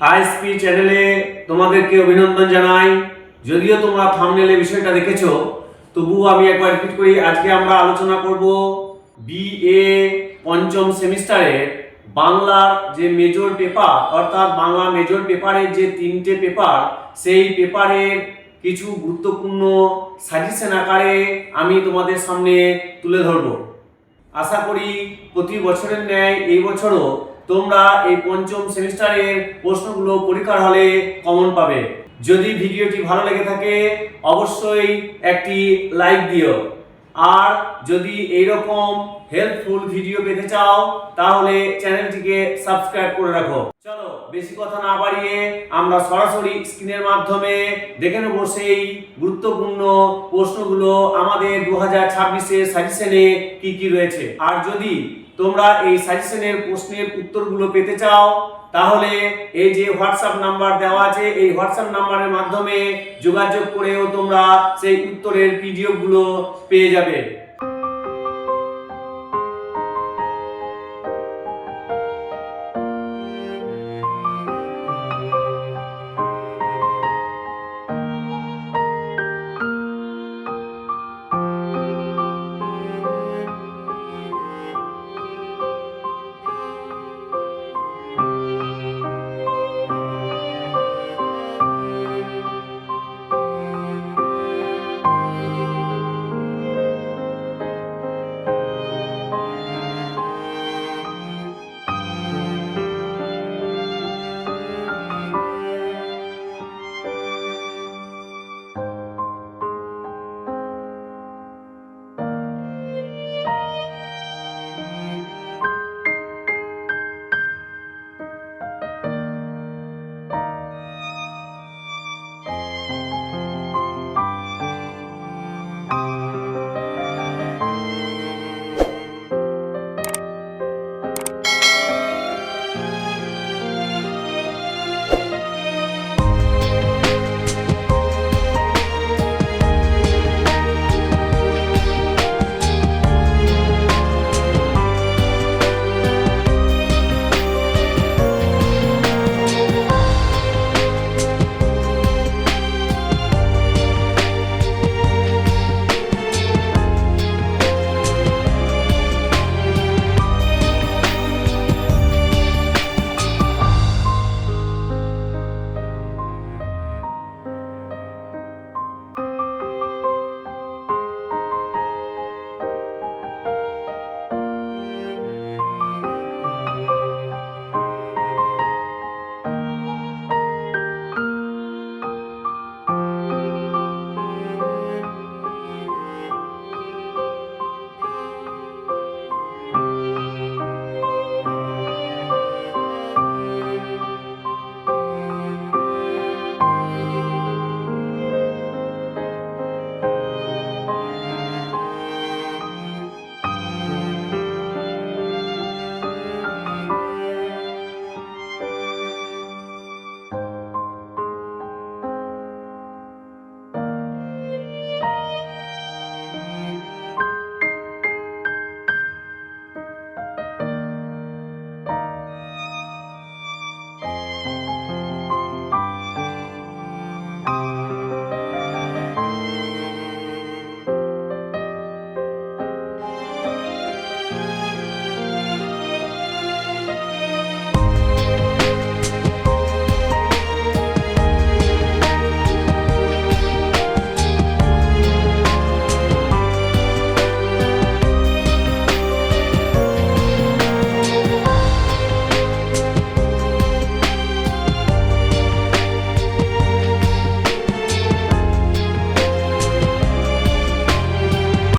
ISP চ্যানেলে তোমাদেরকে অভিনন্দন জানাই। যদিও তোমরা থাম্বনেলে বিষয়টা দেখেছো, তবুও আমি একবার রিপিট করি। আজকে আমরা আলোচনা করব বিএ পঞ্চম সেমিস্টারের বাংলার যে মেজর পেপার, অর্থাৎ বাংলা মেজর পেপারের যে 3টে পেপার, সেই পেপারের কিছু গুরুত্বপূর্ণ সাজেশন আকারে আমি তোমাদের সামনে তুলে ধরব। আশা করি প্রতি বছরের ন্যায় এই বছরও তোমরা এই পঞ্চম সেমিস্টারের প্রশ্নগুলো পরীক্ষার হলে কমন পাবে। যদি ভিডিওটি ভালো লেগে থাকে অবশ্যই একটি লাইক দিও, আর যদি এইরকম হেল্পফুল ভিডিও পেতে চাও তাহলে চ্যানেলটিকে সাবস্ক্রাইব করে রাখো। চলো বেশি কথা না বাড়িয়ে আমরা সরাসরি স্ক্রিনের মাধ্যমে দেখে নেব সেই গুরুত্বপূর্ণ প্রশ্নগুলো আমাদের 2026-এর সাজেশনে কি কি রয়েছে। আর যদি তোমরা এই সাজেশনের প্রশ্নের উত্তরগুলো পেতে চাও তাহলে এই যে হোয়াটসঅ্যাপ নাম্বার দেওয়া আছে, এই হোয়াটসঅ্যাপ নাম্বারের মাধ্যমে যোগাযোগ করেও তোমরা সেই উত্তরের পিডিএফ গুলো পেয়ে যাবে।